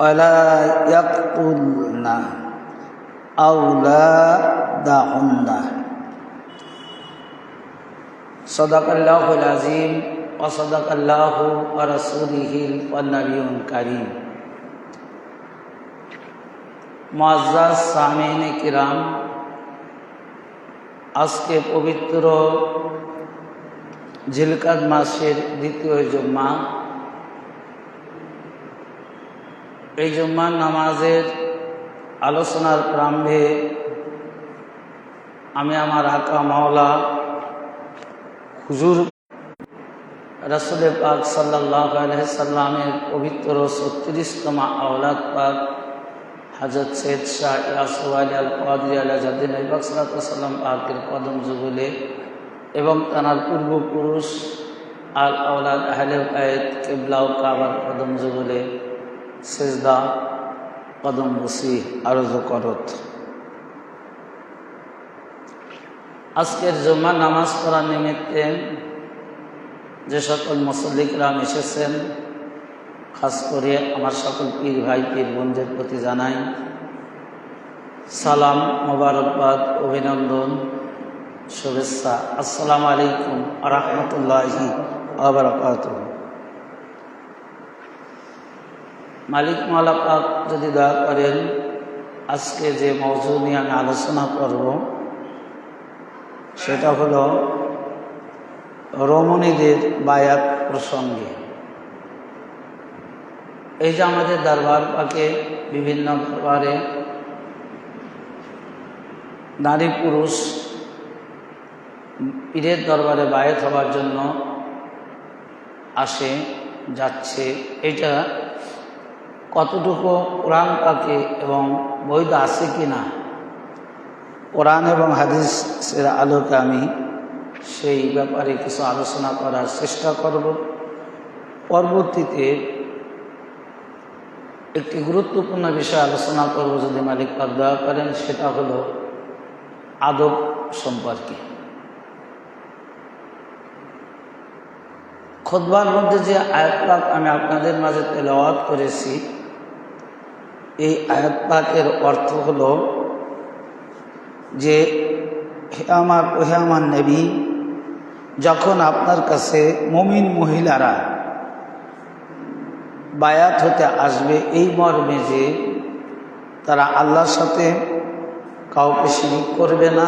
ولا يقتلن أولادهن صدق الله العظيم وصدق الله ورسوله والنبي الكريم মুআজ্জাজ সামিঈন কিরাম, আজকে পবিত্র জিলকাদ মাসের দ্বিতীয় জুম্মা। এই জুম্মার নামাজের আলোচনার প্রারম্ভে আমি আমার আকা মাওলা হুজুর রাসূল পাক সাল্লাল্লাহু আলাইহি সাল্লামের পবিত্র 36তম আওলাদ পাক হযরত সৈয়দ শাহ ইয়াসুফ আলী আল কাদরি আলাইহিস সালাম পাকের কদম যুগলে এবং তার পূর্বপুরুষ আল আওলাদ আহলে বাইত কিবলা ও কাবার কদম যুগলে সিজদা কদম বসি আরজ করত। আজকের জুম্মা নামাজ পড়ার নিমিত্তে যে সকল মুসল্লিকরাম এসেছেন, খাস করে আমার সকল পীর ভাই পীর বোনদের প্রতি জানাই সালাম, মোবারকবাদ, অভিনন্দন, শুভেচ্ছা। আসসালামু আলাইকুম ওয়া রাহমাতুল্লাহি ওয়া বারাকাতুহু। মালিক মাওলা পাক যদি দয়া করেন, আজকে যে মওযু নিয়ে আমি আলোচনা করব সেটা হলো রমণীদের বায়াত প্রসঙ্গে। এই যে আমাদের দরবার পাকে বিভিন্ন দরবারে নারী পুরুষ পীরের দরবারে বায়াত হওয়ার জন্য আসে যাচ্ছে, এটা কতটুকু কোরআন পাকে এবং বৈধ আছে কি না, কোরআন এবং হাদিসের আলোকে আমি সেই ব্যাপারে কিছু আলোচনা করার চেষ্টা করব। পরবর্তীতে একটি গুরুত্বপূর্ণ বিষয় আলোচনা করব, যদি মালিক পাক দয়া করেন, সেটা হলো আদব সম্পর্কে। খুতবার মধ্যে যে আয়াত পাক আমি আপনাদের মাঝে তেলাওয়াত করেছি, এই আয়াত পাকের অর্থ হলো যে হে আমার নবী, যখন আপনার কাছে মুমিন মহিলারা বায়াত হতে আসবে এই মর্মে যে তারা আল্লাহর সাথে কাউকে শিরিক করবে না,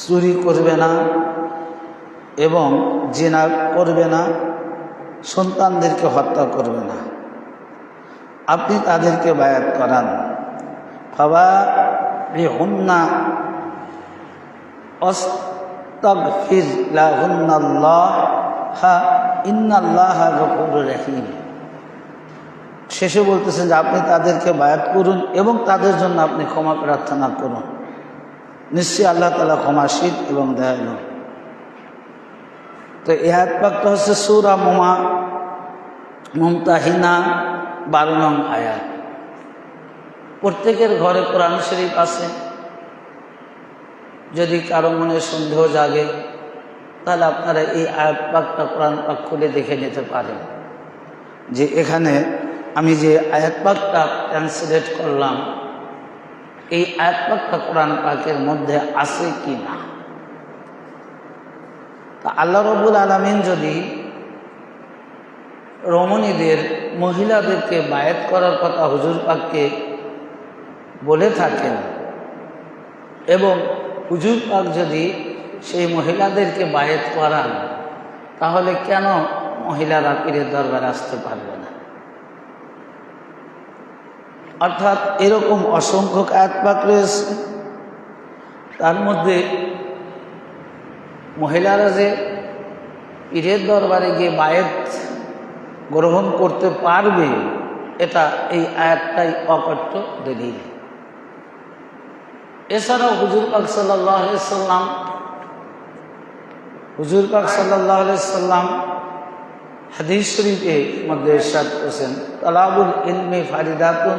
চুরি করবে না এবং জিনা করবে না, সন্তানদেরকে হত্যা করবে না, আপনি তাদেরকে বায়াত করান। ফাবাইহুন্না আস্তাগফির লাহুন্নাল্লাহ ইন্নাল্লাহা গফুরুর রহিম। শেষে বলতেছেন যে আপনি তাদেরকে বায়াত করুন এবং তাদের জন্য আপনি ক্ষমা প্রার্থনা করুন, নিশ্চয়ই আল্লাহ তাআলা ক্ষমাশীল এবং দয়ালু। তো এই আয়াত পাকটা হচ্ছে সূরা মুমতাহিনা 12 নং আয়াত। প্রত্যেকের ঘরে কোরআন শরীফ আছে। যদি কারো মনে সন্দেহ জাগে তাহলে আপনারা এই আয়াত পাকটা কোরআন পাক খুলে দেখে নিতে পারেন যে এখানে আমি যে আয়াত পাকটা ট্রান্সলেট করলাম, এই আয়াত পাকটা কোরআন পাকের মধ্যে আছে কি না। তা আল্লাহ রাব্বুল আলামিন যদি রমণীদের মহিলাদেরকে বায়াত করার কথা হুজুর পাককে বলে থাকেন এবং হুজুর পাক যদি সেই মহিলাদেরকে বায়াত করান, তাহলে কেন মহিলারা পীরের দরবারে আসতে পারবে না? অর্থাৎ এরকম অসংখ্য আয়াত পাক রয়েছে, তার মধ্যে মহিলারা যে পীরের দরবারে গিয়ে বায়াত গ্রহণ করতে পারবে, এটা এই আয়াতটাই অকট্য দলিল। এছাড়াও হুজুর পাক সাল্লাল্লাহু আলাইহি সাল্লাম হাদিস শরীফের মধ্যে ইরশাদ করেছেন, তালাবুল ইলমি ফারিদাতুন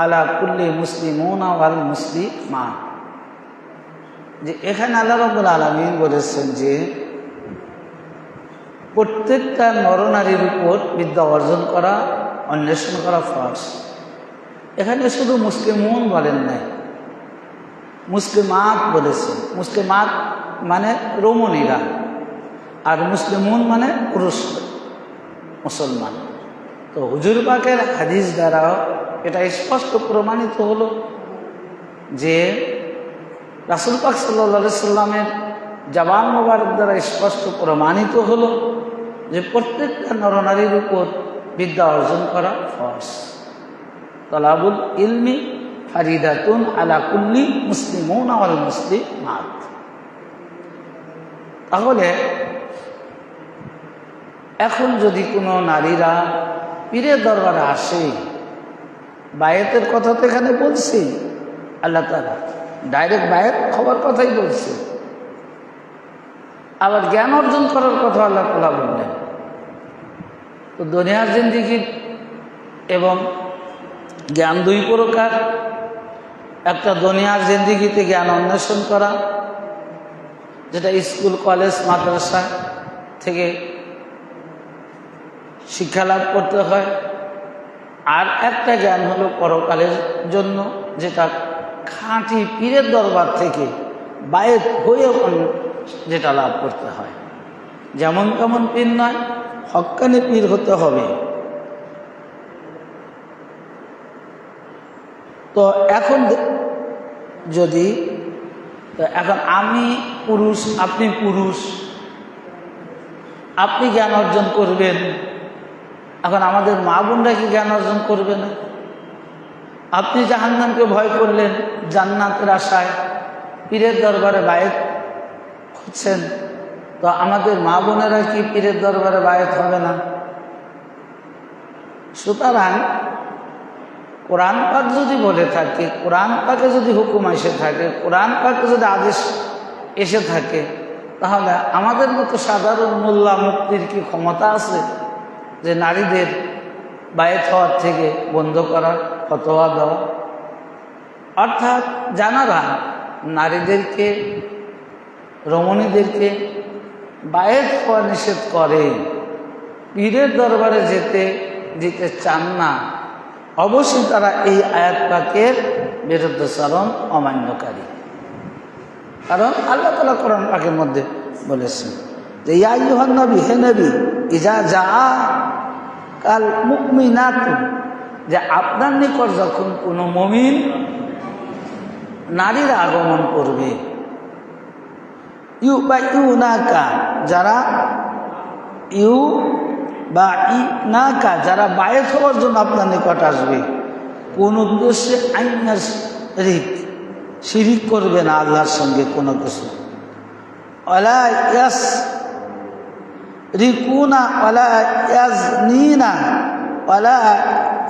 আলা কুল্লি মুসলিমুনা ওয়াল মুসলিমাত। যে এখানে আল্লাহ রাব্বুল আলামিন বলেছেন যে প্রত্যেকটা নরনারীর উপর বিদ্যা অর্জন করা অন্বেষণ করা ফরজ। এখানে শুধু মুসলিমুন বলেন নাই, মুসলিমাত বলেছে। মুসলিমাত মানে রমণীরা, আর মুসলিমুন মানে পুরুষ মুসলমান। তো হুজুর পাকের হাদিস দ্বারাও এটা স্পষ্ট প্রমাণিত হলো যে রাসূল পাক সাল্লাল্লাহু আলাইহি সাল্লামের জবান মোবারক দ্বারা স্পষ্ট প্রমাণিত হলো যে প্রত্যেকটা নরনারীর উপর বিদ্যা অর্জন করা ফরজ। তালাবুল ইলমি ফারিদাতুন আলা কুল্লি মুসলিমুন ওয়াল মুসলিমাত। তাহলে এখন যদি কোনো নারীরা পীরের দরবারে আসে, বায়েতের কথা তো এখানে বলছি, আল্লাহ তাআলা ডাইরেক্ট বায়েত হওয়ার কথাই বলছে, আবার জ্ঞান অর্জন করার কথা আল্লাহ তাআলা বললেন। তো দুনিয়ার জিন্দেগি এবং জ্ঞান দুই প্রকার। একটা দুনিয়ার জিন্দেগিতে জ্ঞান অন্বেষণ করা, যেটা স্কুল কলেজ মাদ্রাসা থেকে শিক্ষা লাভ করতে হয়। আর একটা জ্ঞান হলো পরকালের জন্য, যেটা খাঁটি পীরের দরবার থেকে বায়েত হয়ে যেটা লাভ করতে হয়। যেমন কেমন পীর নয়, হক্কানি পীর হতে হবে। তো এখন যদি এখন আমি পুরুষ, আপনি পুরুষ, আপনি জ্ঞান অর্জন করবেন, এখন আমাদের মা বোনরা কি জ্ঞান অর্জন করবে না? আপনি জাহান্নামকে ভয় করলেন, জান্নাতের আশায় পীরের দরবারে বায়েত হচ্ছেন, তো আমাদের মা বোনেরা কি পীরের দরবারে বায়েত হবে না? সুতরাং কোরআন পাক যদি বলে থাকে, কোরআন পাকে যদি হুকুম এসে থাকে, কোরআন পাকে যদি আদেশ এসে থাকে, তাহলে আমাদের মতো সাধারণ মোল্লা মুফতির কি ক্ষমতা আছে যে নারীদের বায়েত হওয়ার থেকে বন্ধ করার, ফতোয়া দেওয়া? অর্থাৎ জানারা নারীদেরকে, রমণীদেরকে বায়েত হওয়া নিষেধ করে, পীরের দরবারে যেতে চান না, অবশ্যই তারা এই আয়াত পাকের বিরুদ্ধাচরণ, অমান্যকারী। কারণ আল্লাহ তাআলা কোরআন পাকের মধ্যে বলেছেন যে ইয়া আইয়ুহান নবী, হে নবী, ইজা জাআ কাল মুমিনাতু, যে আপনার নিকট যখন কোনো মুমিন নারীর আগমন করবে, ইউবাইউনাকা, যারা ইউবাইনাকা, যারা বায়েত হওয়ার জন্য আপনার নিকট আসবে, কোন উদ্দেশ্যে? আইনা শিরিক করবে না আল্লাহর সঙ্গে কোনো কিছু, ওয়ালা ইয়াসরিকুনা ওয়ালা ইয়াজনিনা ওয়ালা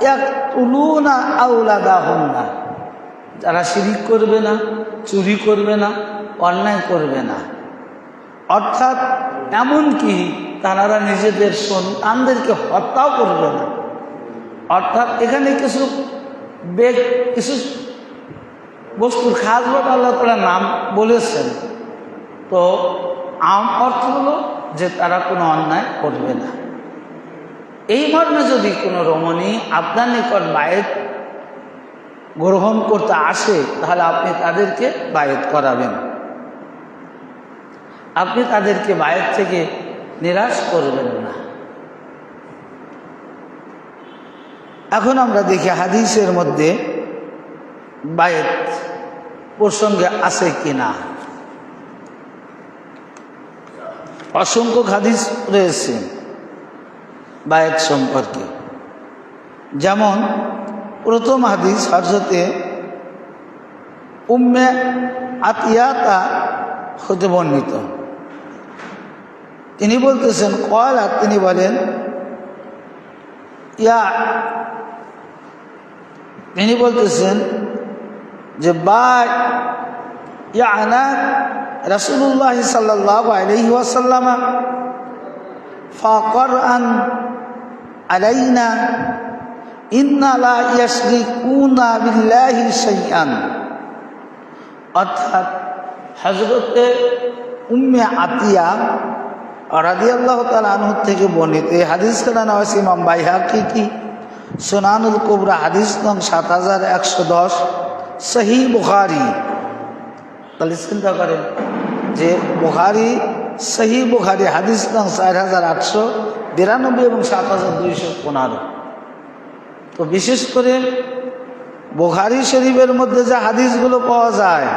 ইয়াকতুলুনা আওলাদাহুন্না, যারা শিরিক করবে না, চুরি করবে না, অন্যায় করবে না, অর্থাৎ এমনকি তারা নিজেদের সন্তানদেরকে হত্যাও করবে না। অর্থাৎ এখানে কিছু বস্তুর খাস ভাবে আল্লাহ তাআলা নাম বলেছেন, তো আম অর্থ হলো যে তারা কোনো অন্যায় করবে না। এই মর্মে যদি কোনো রমণী আপনার নিকট বায়েত গ্রহণ করতে আসে, তাহলে আপনি তাদেরকে বায়েত করাবেন, আপনি তাদেরকে বায়েত থেকে নিরাশ করবেন না। এখন আমরা দেখি হাদিসের মধ্যে বায়েত প্রসঙ্গে আছে কিনা। অসংখ্য হাদিস রয়েছে বায়েত সম্পর্কে। যেমন প্রথম হাদিস হযরতে উম্মে আতিয়া হতে বর্ণিত। তিনি বলতেছেন, কয়লা, তিনি বলেন, তিনি বলতেছেন যে বায়ানা রাসূলুল্লাহ সাল্লাল্লাহু আলাইহি ওয়াসাল্লাম ফাকরান আলাইনা ইন্না লা ইয়াশরিকুনা বিল্লাহি শাইআন। অর্থাৎ হযরতে উম্মে আতিয়া রাদিয়াল্লাহু তাআলা আনহু থেকে বর্ণিত। এই হাদিসটা নেওয়া হয়েছে ইমাম বাইহাকি সুনানুল কুবরা হাদিস নং 7110, সহিহ বুখারী। তাহলে চিন্তা করেন যে বুখারী, সহিহ বুখারী হাদিস নং 4892 এবং 7215। তো বিশেষ করে বুখারী শরীফের মধ্যে যে হাদিসগুলো পাওয়া যায়,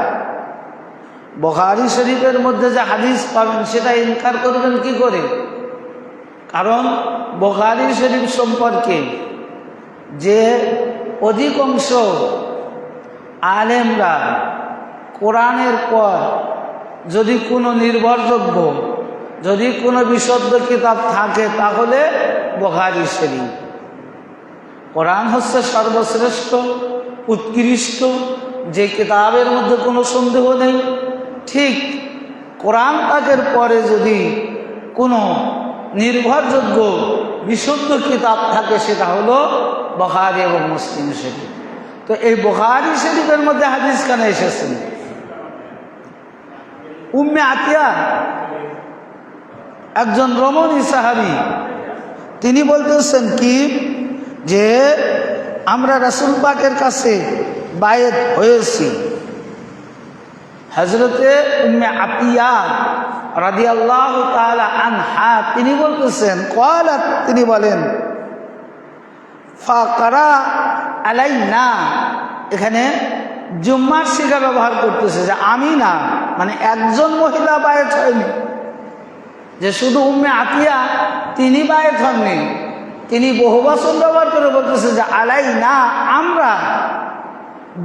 বুখারী শরীফের মধ্যে যে হাদিস পাবেন সেটা ইনকার করবেন কি করে? কারণ বুখারী শরীফ সম্পর্কে যে অধিকাংশ আলেমরা কোরআনের পর যদি কোনো নির্ভরযোগ্য, যদি কোনো বিশুদ্ধ কিতাব থাকে তাহলে বুখারী শরীফ। কোরআন হচ্ছে সর্বশ্রেষ্ঠ উৎকৃষ্ট যে কিতাবের মধ্যে কোনো সন্দেহ নেই। ঠিক কোরআন পাকের পরে যদি কোনো নির্ভরযোগ্য বিশুদ্ধ কিতাব থাকে সেটা হলো বুখারী এবং মুসলিম শরীফ। তো এই বুখারী শরীফের মধ্যে হাদিস কেন এসেছেন? উম্মে আতিয়া একজন রমণী সাহাবী, তিনি বলতেছেন কি যে আমরা রাসূল পাকের কাছে বায়েত হয়েছি। হযরতে উম্মে আতিয়া রাদিয়াল্লাহু তাআলা আনহা তিনি বলতেছেন, ক্বালাত তিনি বলেন, ফাকারা আলাইনা, এখানে জুম্মার সিগা ব্যবহার করতেছে যে আমি না, মানে একজন মহিলা বায়েত হয়নি, যে শুধু উম্মে আতিয়া তিনি বায়েত হননি, তিনি বহুবচন ব্যবহার করে বলতেছে যে আলাইনা, আমরা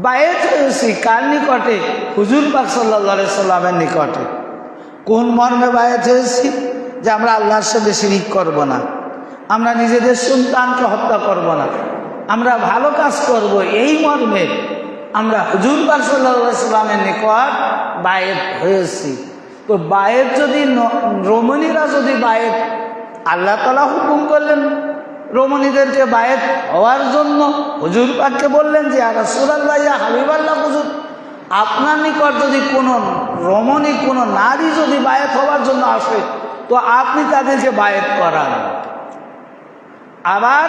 বায়েত হয়েছি। কার নিকটে? হুজুর পাক সাল্লাল্লাহু আলাইহি সাল্লামের নিকটে। কোন মর্মে বায়েত হয়েছি? যে আমরা আল্লাহর সাথে শিরিক করব না, আমরা নিজেদের সন্তানকে হত্যা করব না, আমরা ভালো কাজ করব, এই মর্মে আমরা হুজুর পাক সাল্লাল্লাহু আলাইহি সাল্লামের নিকট বায়েত হয়েছি। তো বায়েত যদি রমণীরা যদি বায়েত, আল্লাহ তাআলা হুকুম করলেন রমণীদেরকে বায়েত হওয়ার জন্য, হুজুর পাককে বললেন যে ইয়া রাসূলুল্লাহ, ইয়া হাবিবাল্লাহ, হুজুর আপনার নিকট যদি কোনো রমণী, কোনো নারী যদি বায়েত হওয়ার জন্য আসে তো আপনি তাদেরকে বায়েত করান। আবার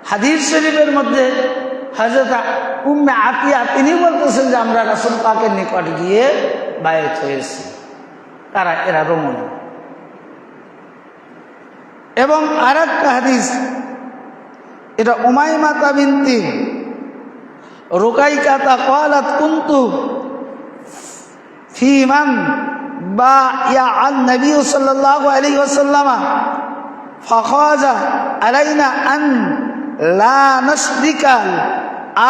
হাদিস শরীফের মধ্যে হযরত উম্মে আতিয়া তিনি বলতেছেন যে আমরা রাসূল পাকের নিকট গিয়ে বায়েত হয়েছি। তারা এরা রমণী। এবং আরেকটা হাদিস, এটা উমাইমা বিনতি রুকাইকাতা ক্বালাত কুনতু ফি মান বায়া আন নবী সাল্লাল্লাহু আলাইহি ওয়াসাল্লাম ফাখাজা আলাইনা আন লা নাশরিকাল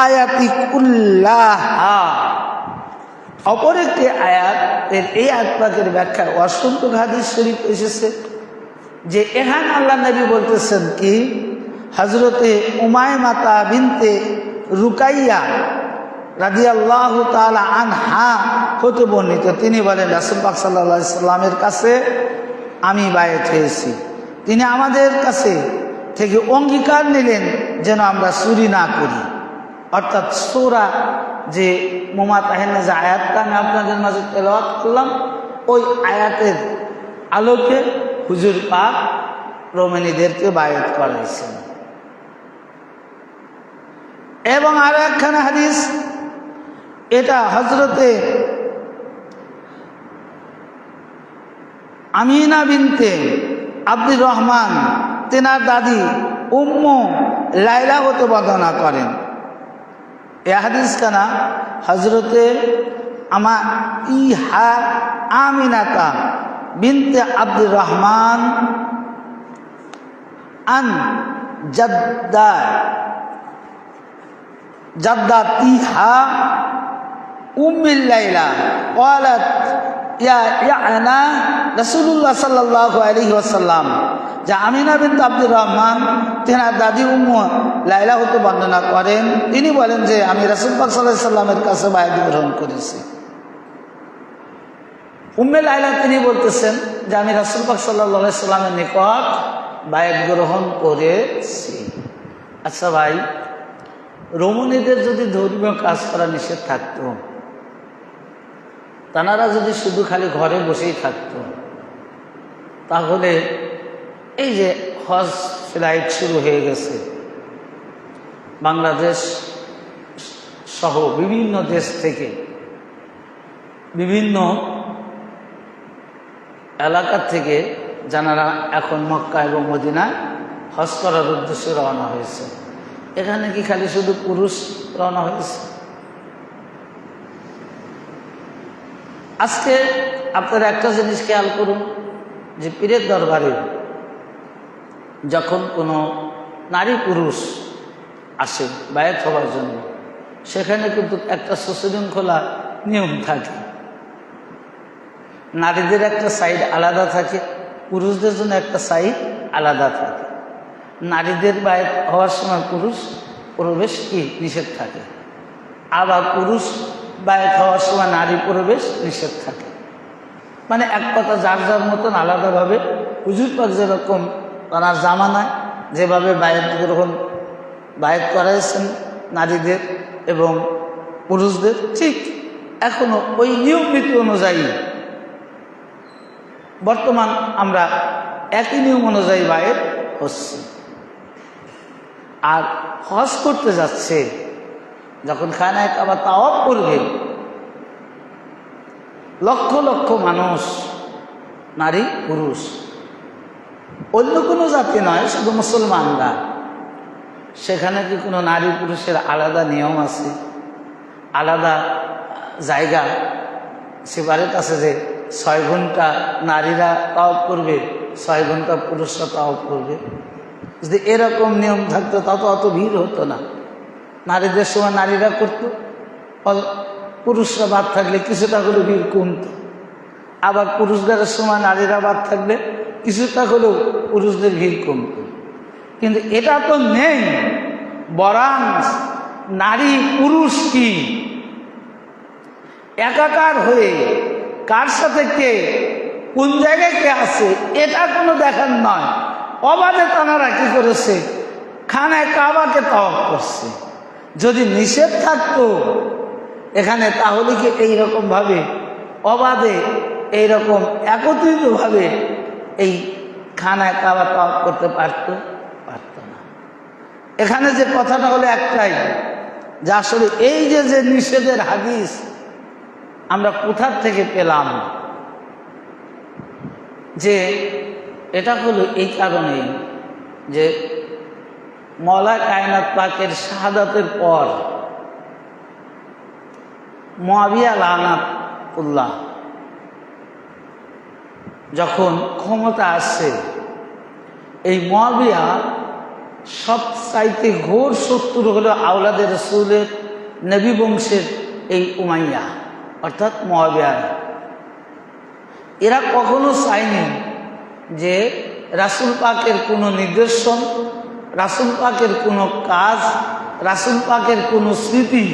আয়াতি কুল্লাহা। অপর একটি আয়াত, এই আয়াত পাকের ব্যাখ্যা অসংখ্য হাদিস শরীফ এসেছে যে এখানে আল্লাহ নবী বলতেছেন কি, হযরতে উমাইমা বিনতে রুকাইয়া রাদিয়াল্লাহু তাআলা আনহা হতে বর্ণিত, তিনি বলেন রাসূল পাক সাল্লাল্লাহু আলাইহি সাল্লামের কাছে আমি বায়েত হয়েছি। তিনি আমাদের কাছে থেকে অঙ্গীকার নিলেন যেন আমরা চুরি না করি। অর্থাৎ সূরা যে মুমাতাহিনা যে আয়াতটা আমি আপনাদের মাঝে তেলাওয়াত করলাম, ওই আয়াতের আলোকে হুজুর পাক রমণীদেরকে বায়েত করাইছেন। এবং আরো একখানা হাদিস, এটা হযরতে আমিনা বিনতে আব্দুর রহমান তেনার দাদি উম্মু লাইলা হতে বর্ণনা করেন। এই হাদিস কানা হযরতে ইহা আমিনাতা বিনতে আব্দুর রহমান আন জাদ্দাতিহা উম্মুল লাইলা ক্বালাত ইয়ানা রাসূলুল্লাহ সাল্লাল্লাহু আলাইহি ওয়াসাল্লাম, যা আমিনা বিনতে আব্দুর রহমান তেনার দাদি উম্মু লাইলা হতে বর্ণনা করেন, তিনি বলেন যে আমি রাসূল পাক সাল্লাল্লাহু আলাইহি সাল্লামের কাছে বায়াত গ্রহণ করেছি। উম্মে লাইলা তিনি বলতেছেন যে আমি রাসূল পাক সাল্লাল্লাহু আলাইহি সাল্লামের নিকট বায়াত গ্রহণ করেছি। আচ্ছা ভাই, রমণীদের যদি ধর্মীয় কাজ করা নিষেধ থাকতো, তারা যদি শুধু খালি ঘরে বসেই থাকতো, তাহলে এই যে হজ ফ্লাইট শুরু হয়ে গেছে, বাংলাদেশ সহ বিভিন্ন দেশ থেকে, বিভিন্ন এলাকা থেকে যারা এখন মক্কা এবং মদিনায় হজ করার উদ্দেশ্যে রওনা হয়েছে। এখানে কি খালি শুধু পুরুষ রওনা হয়েছে? আজকে আপনারা একটা জিনিস খেয়াল করুন যে পীরের দরবারে যখন কোনো নারী পুরুষ আসে বায়াত হওয়ার জন্য, সেখানে কিন্তু একটা সুশৃঙ্খলা নিয়ম থাকে। নারীদের একটা সাইড আলাদা থাকে, পুরুষদের জন্য একটা সাইড আলাদা থাকে। নারীদের বায়াত হওয়ার সময় পুরুষ প্রবেশ কি নিষেধ থাকে, আবার পুরুষ বায়াত হওয়ার সময় নারী প্রবেশ নিষেধ থাকে। মানে এক কথা যার যার মতন আলাদাভাবে হুজুর পাক যেরকম তার জামানায় যেভাবে বায়াত গ্রহণ বায়াত করাইছেন নারীদের এবং পুরুষদের, ঠিক এখনো ওই নিয়ম নীতি অনুযায়ী বর্তমান আমরা একই নিয়ম অনুযায়ী বায়াত হচ্ছে। আর হজ করতে যাচ্ছে যখন খানায় কাবা তাওয়াফ করবে, লক্ষ লক্ষ মানুষ, নারী পুরুষ, অন্য কোনো জাতি নয়, শুধু মুসলমানরা। সেখানে কি কোনো নারী পুরুষের আলাদা নিয়ম আছে, আলাদা জায়গা সেপারেট আছে যে 6 ঘন্টা নারীরা তাওয়াফ করবে, 6 ঘন্টা পুরুষরা তাওয়াফ করবে? যদি এরকম নিয়ম থাকতো তা তো অত ভিড় হতো না। নারীদের সময় নারীরা করতো, পুরুষরা বাদ থাকলে কিছুটা হলেও ভিড় কমতো। আবার পুরুষদের সময় নারীরা বাদ থাকলে কিছুটা হলেও পুরুষদের ভিড় কমতো। কিন্তু এটা তো নেই, বরং নারী পুরুষ কি একাকার হয়ে কার সাথে কে কোন জায়গায় কে আছে এটা কোনো দেখার নয়। অবাধে তারা কি করেছে, খানায় কাবাকে তাওয়াফ করছে। যদি নিষেধ থাকতো এখানে, তাহলে কি এইরকম ভাবে অবাধে এইরকম একত্রিতভাবে এই খানায় কাবা তাওয়াফ করতে পারত না। এখানে যে কথাটা হলো একটাই, যে আসলে এই যে নিষেধের হাদিস আমরা কোথার থেকে পেলাম, যে এটা হলো এই কারণেই যে মওলা কায়নাত পাকের শাহাদাতের পর মুআবিয়া লানাতুল্লাহ যখন ক্ষমতা আসছে, এই মুআবিয়া সবচাইতে ঘোর শত্রু হলো আওলাদে রাসূলের নবী বংশের এই উমাইয়া অর্থাৎ মুআবিয়া। এরা কখনো চায়নি যে রাসূল পাকের কোনো নিদর্শন, রাসূল পাকের কোনো কাজ, রাসূল পাকের কোনো স্মৃতি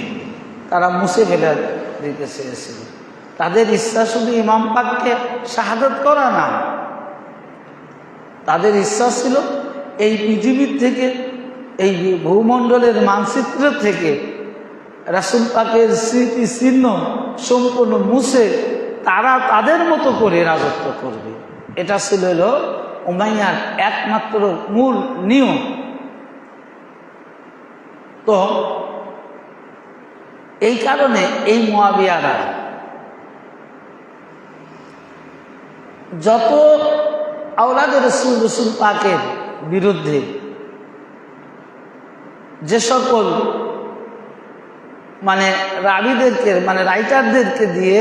তারা মুছে ফেলে দিতে চেয়েছিল। তাদের ইচ্ছা শুধু ইমাম পাককে শাহাদাত করা না, তাদের ইচ্ছা ছিল এই পৃথিবীর থেকে, এই ভূমণ্ডলের মানচিত্র থেকে রাসূল পাকের স্মৃতি চিহ্ন সম্পূর্ণ মুছে তারা তাদের মতো করে রাজত্ব করবে। এটা ছিল হলো উমাইয়ার একমাত্র মূল নিয়ম। তো এই কারণে এই মুআবিয়ারা যত আওলাদে রাসূল পাকের বিরুদ্ধে যে সকল মানে রাবিদেরকে মানে রাইটারদেরকে দিয়ে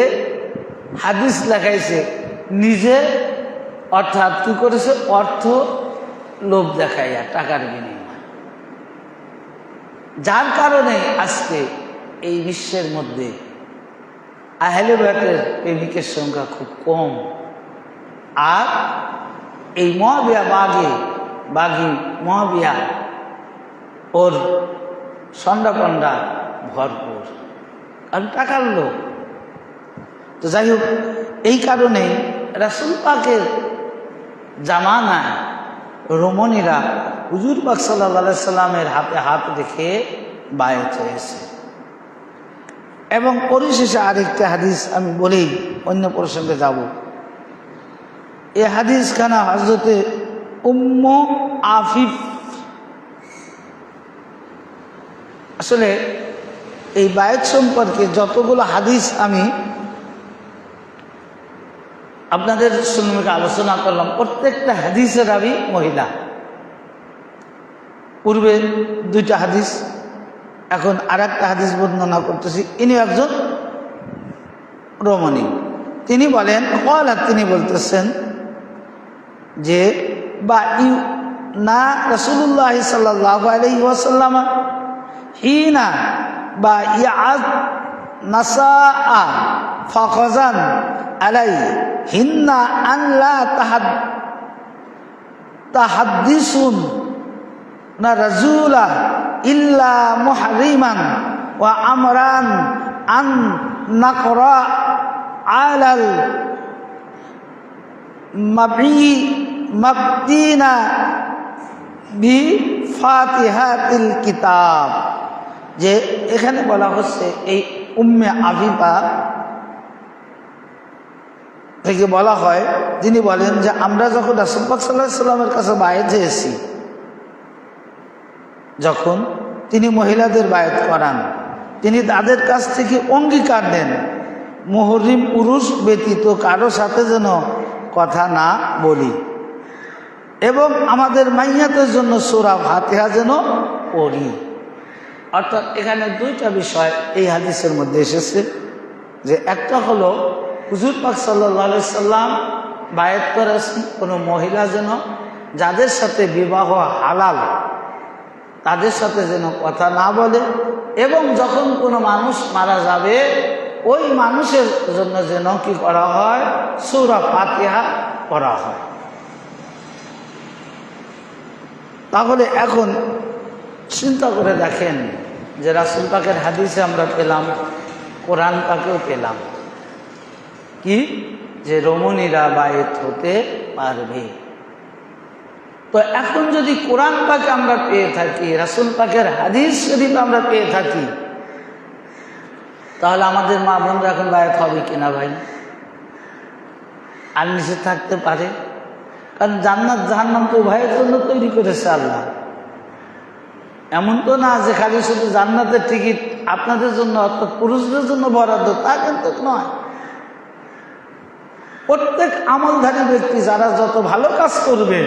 হাদিস লেখাইছে, নিজে অর্থাৎ কি করেছে, অর্থ লোভ দেখাইয়া টাকার বিনিময়। যার কারণে আজকে এই বিশ্বের মধ্যে আহলে বাইতের প্রেমিকের সংখ্যা খুব কম। আর এই মুআবিয়া বাগী মুআবিয়া ওর সন্ডাপন্ডা ভরপুর, কারণ টাকার লোক। তো যাই হোক, এই কারণে রাসূল পাকের জামানায় রমণীরা হুজুর পাক সাল্লাল্লাহু আলাইহি সাল্লামের হাতে হাত রেখে বায়াত হয়েছে। এবং পরিশেষে আরেকটা হাদিস আমি বলেই অন্য প্রসঙ্গে যাব। এই হাদিসখানা হযরতে উম্মু আফিফ আসলে এই বায়াত সম্পর্কে যতগুলো হাদিস আমি আপনাদের সম্মুখে আলোচনা করলাম, প্রত্যেকটা হাদিসের রাবী মহিলা। পূর্বে 2টা হাদিস, এখন আর একটা হাদিস বর্ণনা করতেছি। ইনি একজন রমণী। তিনি বলেন, তিনি বলতেছেন যে বা না রাসূলুল্লাহ সাল্লাল্লাহু আলাইহি ওয়াসাল্লাম হিনা বা ইয়াদ নাসা ফাখাজান আলাই হিন্না আন লা তাহাদ্দিসুন না রাজুলা ইল্লা মুহরিমান ওয়া আমরান আন নাকরা আলাল মাবদিনা বি ফাতিহাতিল কিতাব। যে এখানে বলা হচ্ছে এই উম্মে আবিবা থেকে বলা হয়, যিনি বলেন যে আমরা যখন রাসূল পাক সাল্লাল্লাহু আলাইহি ওয়াসাল্লামের কাছে বায়াত হয়েছি, যখন তিনি মহিলাদের বায়াত করান, তিনি তাদের কাছ থেকে অঙ্গীকার নেন মুহরিম পুরুষ ব্যতীত কারো সাথে যেন কথা না বলি এবং আমাদের মাইয়াতের জন্য সূরা ফাতিহা যেন পড়ি। অর্থাৎ এখানে 2টা বিষয় এই হাদিসের মধ্যে এসেছে। যে একটা হলো হুজুর পাক সাল্লাল্লাহু আলাইহি সাল্লাম বায়াত করেছেন কোনো মহিলা যেন, যাদের সাথে বিবাহ হালাল, তাদের সাথে যেন কথা না বলে, এবং যখন কোনো মানুষ মারা যাবে ওই মানুষের জন্য যেন কি করা হয়, সূরা ফাতিহা পড়া হয়। তাহলে এখন চিন্তা করে দেখেন যে রাসূল পাকের হাদিসে আমরা পেলাম, কোরআন পাকেও পেলাম কি, যে রমণীরা বায়াত হতে পারবে। তো এখন যদি কোরআন পাকে আমরা পেয়ে থাকি, রাসূল পাকের হাদিস শরীফ আমরা পেয়ে থাকি, তাহলে আমাদের মা বোনরা এখন বায়াত হবে কিনা ভাই? আর নিচে থাকতে পারে? কারণ জান্নাত জাহান্নাম তো উভয়ের জন্য তৈরি করেছে আল্লাহ। এমন তো না যে খালি শুধু জান্নাতের টিকিট আপনাদের জন্য অর্থাৎ পুরুষদের জন্য বরাদ্দ, তা কিন্তু নয়। প্রত্যেক আমলধারী ব্যক্তি যারা যত ভালো কাজ করবে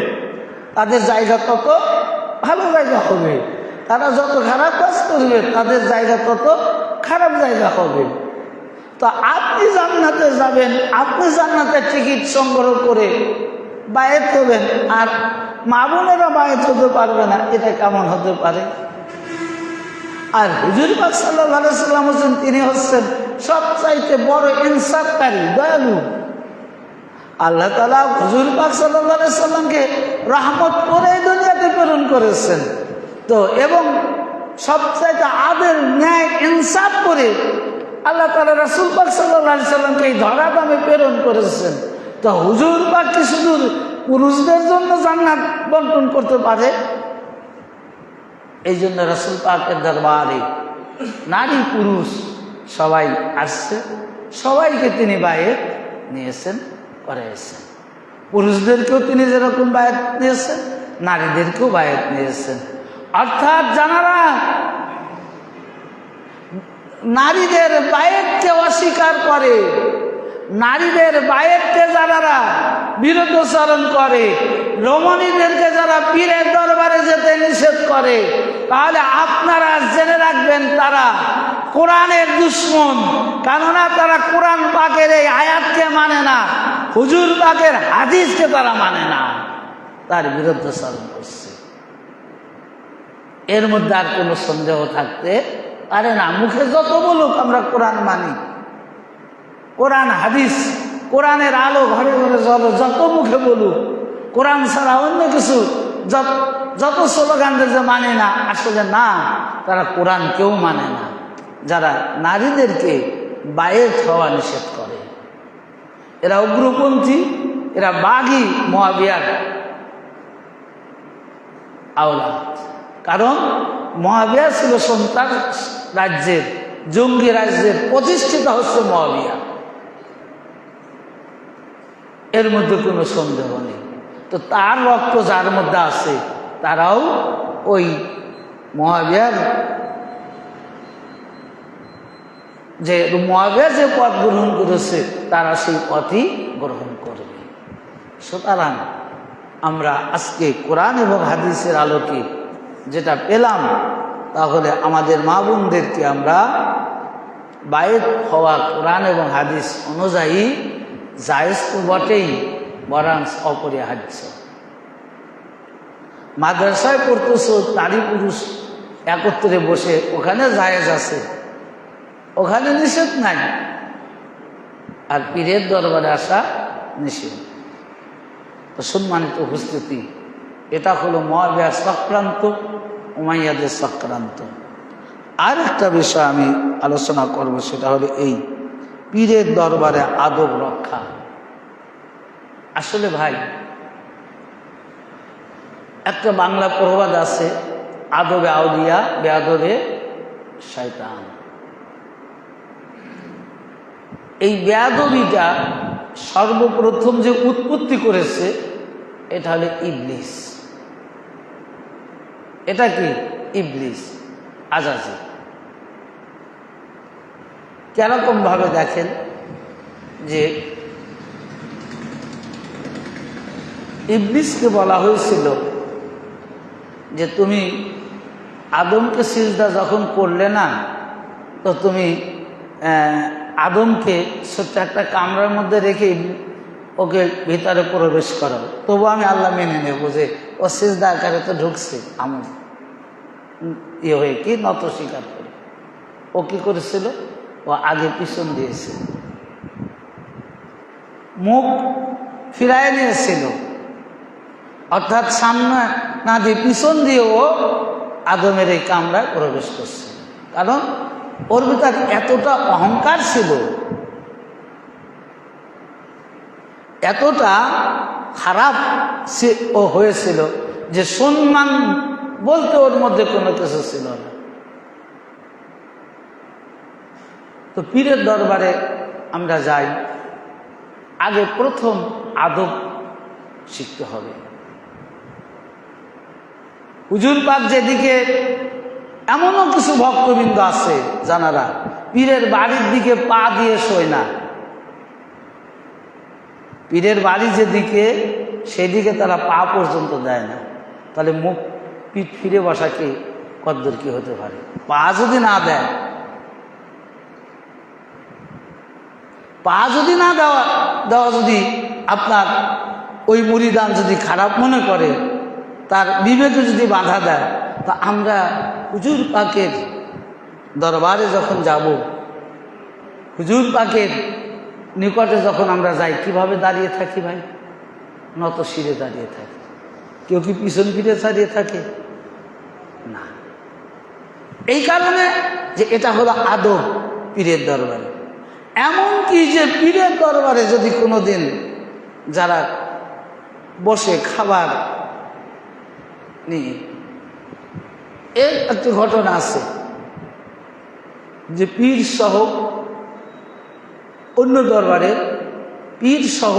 তাদের জায়গা তত ভালো জায়গা হবে, তারা যত খারাপ কাজ করবে তাদের জায়গা তত খারাপ জায়গা হবে। তো আপনি জান্নাতে যাবেন, আপনি জান্নাতের টিকিট সংগ্রহ করে বায়াত হবেন, আর মা বোনেরা বায়াত হতে পারবে না, এটা কেমন হতে পারে? আর হুজুর পাক সাল্লাল্লাহু আলাইহি ওয়াসাল্লাম হচ্ছেন, তিনি হচ্ছেন সবচাইতে বড় ইনসাফকারী, দয়ালু। আল্লাহ তাআলা হুজুর পাক সাল্লাল্লাহু আলাইহি ওয়াসাল্লামকে রহমত করে দুনিয়াতে প্রেরণ করেছেন। তো এবং সবচাইতে আদল, ন্যায়, ইনসাফ করে আল্লাহ তাআলা রাসূল পাক সাল্লাল্লাহু আলাইহি ওয়াসাল্লামকে এই ধরাধামে প্রেরণ করেছেন। তো হুজুর পাক কি শুধু পুরুষদের জন্য জান্নাত বন্টন করতে পারে? এই জন্য রাসূল পাকের দরবারে নারী পুরুষ সবাই আসছে, সবাইকে তিনি বায়াত নিয়েছেন, করেছেন। পুরুষদেরকেও তিনি যেরকম বায়াত নিয়েছেন, নারীদেরকেও বায়াত নিয়েছেন। অর্থাৎ যারা নারীদের বায়াতকে অস্বীকার করে, নারীদের বায়াতকে যারা বিরুদ্ধাচরণ করে, রমণীদেরকে যারা পীরের দরবারে যেতে নিষেধ করে, তাহলে আপনারা জেনে রাখবেন তারা কোরআনের দুশমন। কেননা তারা কোরআন পাকের এই আয়াতকে মানে না, হুজুর পাকের হাদিসকে তারা মানে না, তার বিরুদ্ধাচরণ করছে। এর মধ্যে আর কোনো সন্দেহ থাকতে পারে না। মুখে যত বলুক আমরা কোরআন মানি, কোরআন হাদিস, কোরআনের আলো ঘরে ঘরে যত মুখে বলুক, কোরআন ছাড়া অন্য কিছু যত স্লোগানদের যে মানে না, আসলে না, তারা কোরআন কেউ মানে না। যারা নারীদেরকে বায়াত হওয়া নিষেধ করে, এরা উগ্রপন্থী, এরা বাগী মুআবিয়ার আওলাদ। কারণ মুআবিয়া ছিল সন্তান রাজ্যের, জঙ্গি রাজ্যের প্রতিষ্ঠিতা হচ্ছে মুআবিয়া, এর মধ্যে কোনো সন্দেহ নেই। তো তার রক্ত যার মধ্যে আছে তারাও ওই মুআবিয়ার যে মুয়াবিয়া যে পথ গ্রহণ করেছে তারা সেই পথই গ্রহণ করবে। সুতরাং আমরা আজকে কোরআন এবং হাদিসের আলোকে যেটা পেলাম, তাহলে আমাদের মা বোনদেরকে আমরা বায়েত হওয়া কোরআন এবং হাদিস অনুযায়ী জায়েজ তো বটেই, বরং অপরিহার্য। মাদ্রাসায় পড়তেছ, নারী পুরুষ একত্রে বসে, ওখানে জায়েজ আছে, ওখানে নিষেধ নাই। আর পীরের দরবারে আসা নিষেধ। তো সম্মানিত উপস্থিতি, এটা হলো মুয়াবিয়ার চক্রান্ত, উমাইয়াদের চক্রান্ত। আর একটা বিষয় আমি আলোচনা করব, সেটা হলো এই পীরের দরবারে আদব রক্ষা। আসলে ভাই, একটা বাংলা প্রবাদ আছে, আদবে আউলিয়া বেআদবে শয়তান। এই বেয়াদবিটা সর্বপ্রথম যে উৎপত্তি করেছে এটা হলো ইবলিস। এটা কি? ইবলিস, আজাজি। কেরকম ভাবে দেখেন, যে ইবলিসকে বলা হয়েছিল যে তুমি আদমকে সিজদা যখন করলে না, তো তুমি আদমকে ছোট্ট একটা কামরার মধ্যে রেখে ওকে ভিতরে প্রবেশ করো, তবু আমি আল্লাহ মেনে নেব যে ও সিজদা আকারে তো ঢুকছে, আমার ইয়ে হয়ে কি নত স্বীকার করে। ও কি করেছিল? ও আগে পিছন দিয়েছিল, মুখ ফিরায় নিয়েছিল, অর্থাৎ সামনে না দিয়ে পিছন দিয়ে ও আদমের এই কামরায় প্রবেশ করছে। কারণ ওর ভিতর এতটা অহংকার ছিল, এতটা খারাপ সে ও হয়েছিল যে সম্মান বলতে ওর মধ্যে কোনো কিছু ছিল না। তো পীরের দরবারে আমরা যাই, আগে প্রথম আদব শিখতে হবে। হুজুর পাক যেদিকে, এমনও কিছু ভক্তবৃন্দ আছে জানারা পীরের বাড়ির দিকে পা দিয়ে শোয় না। পীরের বাড়ি যেদিকে, সেদিকে তারা পা পর্যন্ত দেয় না। তাহলে মুখ পিঠ ফিরে বসা কি কদ্দূর কি হতে পারে? পা যদি না দেয়, পা যদি না দেওয়া যদি আপনার ওই মুরিদান যদি খারাপ মনে করে, তার বিবেকে যদি বাধা দেয়, তা আমরা হুজুর পাকের দরবারে যখন যাব, হুজুর পাকের নিকটে যখন আমরা যাই, কিভাবে দাঁড়িয়ে থাকি ভাই? নত শিরে দাঁড়িয়ে থাকি। কেউ কি পিছন ফিরে দাঁড়িয়ে থাকে? না। এই কারণে যে এটা হলো আদব পীরের দরবারে। এমনকি যে পীরের দরবারে যদি কোনোদিন যারা বসে খাবার নিয়ে, এর একটি ঘটনা আছে যে পীর সহ অন্য দরবারে পীর সহ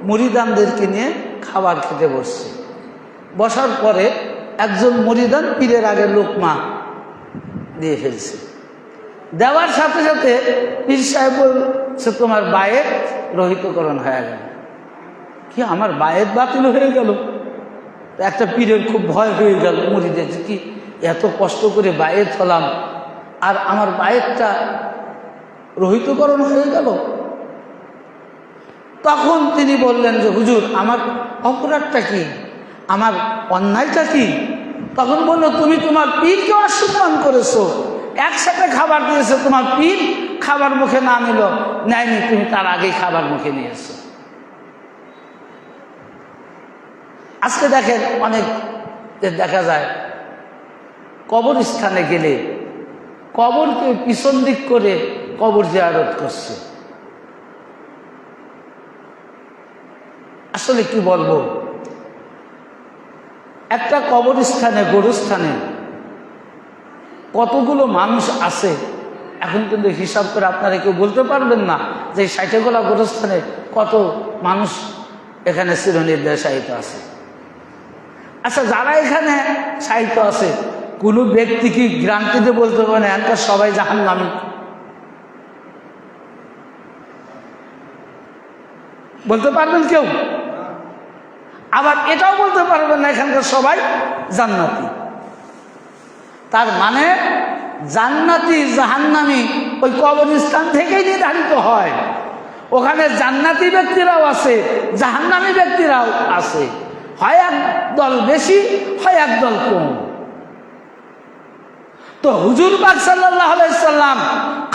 মুরিদানদেরকে নিয়ে খাবার খেতে বসছে। বসার পরে একজন মুরিদান পীরের আগে লোকমা দিয়ে ফেলছে। দেওয়ার সাথে সাথে পীর সাহেব বলছে, তোমার বায়েত রহিতকরণ হয়ে গেল। কি আমার বায়েত বাতিল হয়ে গেল? একটা পীরের খুব ভয় হয়ে গেল, মুরিদের, কি এত কষ্ট করে বায়েত হলাম আর আমার বায়েতটা রহিতকরণ হয়ে গেল। তখন তিনি বললেন যে হুজুর, আমার অপরাধটা কি, আমার অন্যায়টা কি? তখন বলল, তুমি তোমার পীরকে অসম্মান করেছো, একসাথে খাবার দিয়েছো, তোমার পীর খাবার মুখে না নিল, নেয়নি, তুমি তার আগেই খাবার মুখে নিয়েছো। আজকে দেখেন অনেক দেখা যায় কবরস্থানে গেলে কবরকে পিছন দিক করে কবর জিয়ারত করছে। আসলে কি বলবো, একটা কবরস্থানে, গোরস্থানে কতগুলো মানুষ আছে এখন কিন্তু হিসাব করে আপনারা কেউ বলতে পারবেন না যে 60 গোরস্থানে কত মানুষ এখানে চিরনির্দেশায়িত আছে। আচ্ছা, যারা এখানে সাহিত্য আছে, কোনো ব্যক্তি কি গ্রান্টিতে বলতে পারে না এখানকার সবাই জাহান্নামী? বলতে পারবেন কেউ? আবার এটাও বলতে পারবেন না এখানকার সবাই জান্নাতি। তার মানে জান্নাতি জাহান্নামী ওই কবরস্থান থেকেই নির্ধারিত হয়। ওখানে জান্নাতি ব্যক্তিরাও আছে, জাহান্নামী ব্যক্তিরাও আছে, হয় এক দল বেশি, হয় এক দল কম। তো হুজুর পাক সাল্লাল্লাহু আলাইহি সাল্লাম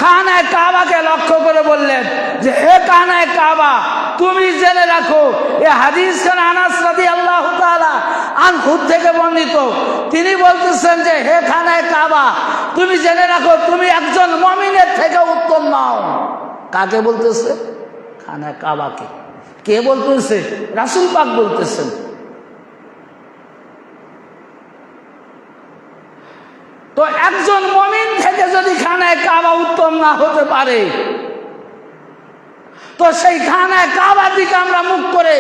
খানায়ে কাবাকে লক্ষ্য করে বললেন যে হে খানায়ে কাবা, তুমি জেনে রাখো, এই হাদিস খান আনাস রাদিয়াল্লাহু তাআলা আনহু থেকে বর্ণিত। তিনি বলতেছেন যে হে খানায়ে কাবা, তুমি জেনে রাখো তুমি একজন মুমিনের থেকে উত্তম নও। কাকে বলতেছে? খানায়ে কাবাকে। কে বলতেছে? রাসূল পাক বলতেছেন। তো একজন মুমিন থেকে যদি খানায়ে কাবা উত্তম না হতে পারে, তো সেই খানায়ে কাবার দিকে আমরা মুখ করে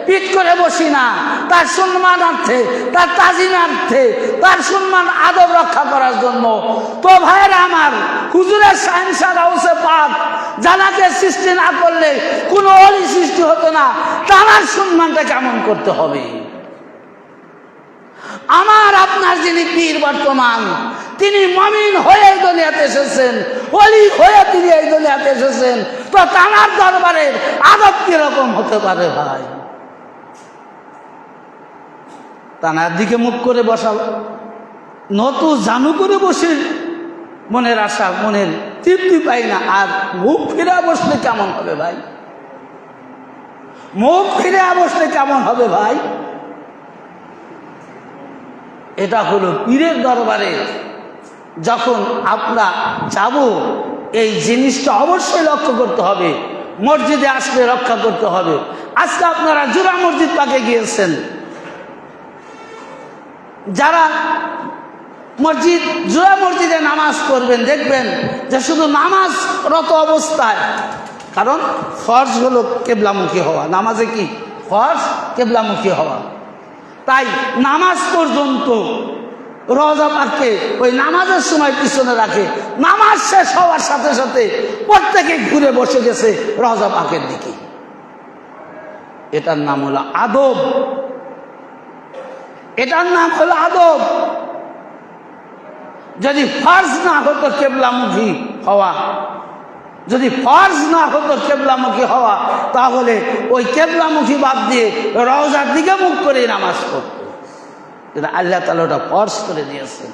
পিঠ করে বসি না, তার সম্মানার্থে, তার তাজিমার্থে, তার সম্মান আদব রক্ষা করার জন্য। তো ভাইয়েরা আমার, হুজুরের শাহেনশাহ গাউসে পাক জানাকে সৃষ্টি না করলে কোনো অলি সৃষ্টি হতো না, তার সম্মানটা কেমন করতে হবে? আমার আপনার যিনি পীর বর্তমান, তিনি মুমিন হয়ে এই দুনিয়াতে এসেছেন, ওলি হয়ে তিনি এই দুনিয়াতে এসেছেন, তো তার দরবারের আদব কিরকম হতে পারে ভাই? তানার দিকে মুখ করে বসা, নত জানু করে বসে মনের আশা, মনের তৃপ্তি পাই না, আর মুখ ফিরে বসলে কেমন হবে ভাই? মুখ ফিরে বসলে কেমন হবে ভাই? এটা হলো পীরের দরবারে যখন আমরা যাব, এই জিনিসটা অবশ্যই লক্ষ্য করতে হবে। মসজিদে আসলে রক্ষা করতে হবে। আজকে আপনারা জুরা মসজিদ পাকে গিয়েছেন, যারা জুরা মসজিদে নামাজ পড়বেন, দেখবেন যে শুধু নামাজরত অবস্থায়, কারণ ফরজ হলো কেবলামুখী হওয়া, নামাজে কি ফরজ? কেবলামুখী হওয়া। তাই নামাজ পর্যন্ত রওজা পাককে ওই নামাজের সময় পিছনে রাখে, নামাজ শেষ হওয়ার সাথে সাথে প্রত্যেকে ঘুরে বসে গেছে রওজা পাকের দিকে। এটার নাম হলো আদব, এটার নাম হলো আদব। যদি ফরজ না হতো কেবলামুখী হওয়া, যদি ফরজ না হতো কেবলামুখী হওয়া, তাহলে ওই কেবলামুখী বাদ দিয়ে রওজার দিকে মুখ করে নামাজ পড়ত। কিন্তু আল্লাহ তাআলা ওটা ফরজ করে দিয়েছেন।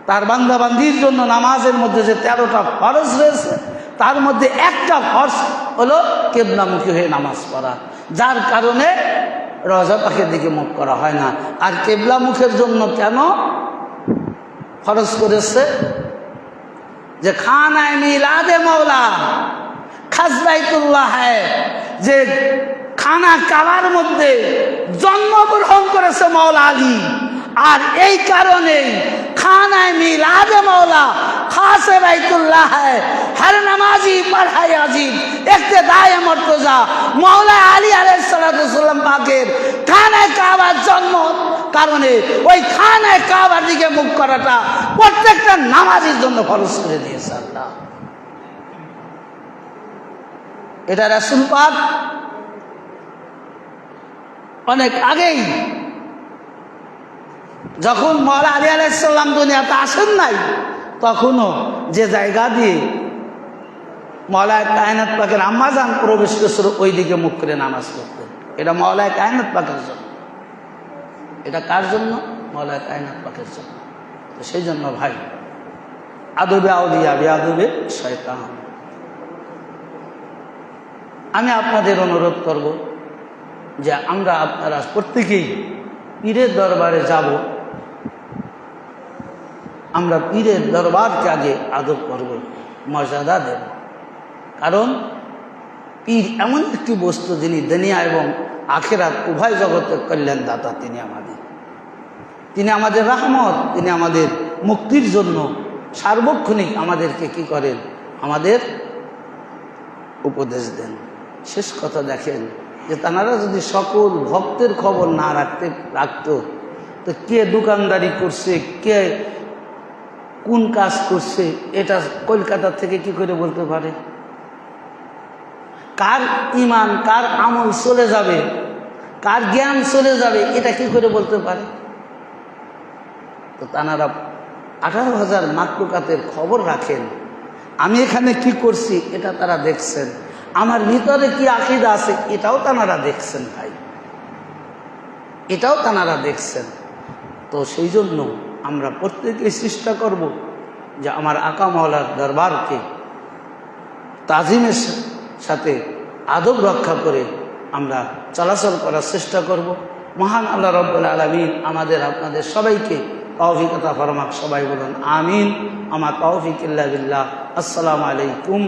তার বান্দাবান্দির জন্য নামাজের মধ্যে যে 13টা ফরজ রয়েছে, তার মধ্যে একটা ফরজ হলো কেবলামুখী হয়ে নামাজ পড়া, যার কারণে রওজা পাকের দিকে মুখ করা হয় না। আর কেবলামুখের জন্য কেন ফরজ করেছে? যে খানায়ে মিলাদে মওলা খাস বাইতুল্লাহ হ্যায়, যে খানা কাবার মধ্যে জন্মগ্রহণ করেছে মওলা আলী, আর এই কারণেই খানায়ে মিলাদে মওলা খাসে বাইতুল্লাহ হ্যায়, হর নামাজি পড়ায় আজিব ইক্তেদায়ে মুর্তজা। মওলা আলী আলাইহিস সালাতু ওয়াসসালাম পাকের খানায়ে কাবার জন্ম কারণে ওই খানায়ে কাবার দিকে মুখ করাটা প্রত্যেকটা নামাজের জন্য ফরজ করে দিয়েছে আল্লাহ। এটা রাসূল পাক অনেক আগেই, যখন মওলা আলী আলাইহিস সালাম দুনিয়াতে আসেন নাই, তখনও যে জায়গা দিয়ে মওলা কায়নাত পাকের আম্মাজান প্রবেশ করেছিল ওই দিকে মুখ করে নামাজ পড়তেন। এটা মওলা কায়নাত পাকের জন্য। এটা কার জন্য? মওলা কায়নাত পাকের জন্য। তো সেই জন্য ভাই, আদবে আউলিয়া বেআদবে শয়তান। আমি আপনাদের অনুরোধ করব যে আমরা আপনারা প্রত্যেকেই পীরের দরবারে যাব, আমরা পীরের দরবারকে আগে আদব করব, মর্যাদা দেব। কারণ পীর এমন একটি বস্তু, যিনি দুনিয়া এবং আখিরাত উভয় জগতের কল্যাণদাতা। তিনি আমাদের রহমত, তিনি আমাদের মুক্তির জন্য সার্বক্ষণিক আমাদেরকে কি করেন? আমাদের উপদেশ দেন। শেষ কথা দেখেন যে তারা যদি সকল ভক্তের খবর না রাখতো, তো কে দোকানদারি করছে, কে কোন কাজ করছে, এটা কলকাতা থেকে কি করে বলতে পারে? কার ইমান, কার আমল চলে যাবে, কার জ্ঞান চলে যাবে, এটা কি করে বলতে পারে? তো তানারা 18,000 মাকলুকাতের খবর রাখেন। আমি এখানে কি করছি এটা তারা দেখছেন, আমার ভিতরে কি আকীদা আছে এটাও তানারা দেখছেন ভাই, এটাও তানারা দেখছেন। তো সেই জন্য আমরা প্রত্যেকেই চেষ্টা করব যে আমার আকা মাওলার দরবারকে তাজিমের সাথে আদব রক্ষা করে আমরা চলাচল করার চেষ্টা করব। মহান আল্লাহ রাব্বুল আলামিন আমাদের আপনাদের সবাইকে তৌফিক আতা ফরমাক। সবাই বলুন আমিন। আমা তৌফিক ইল্লা বিল্লাহ। আসসালামু আলাইকুম।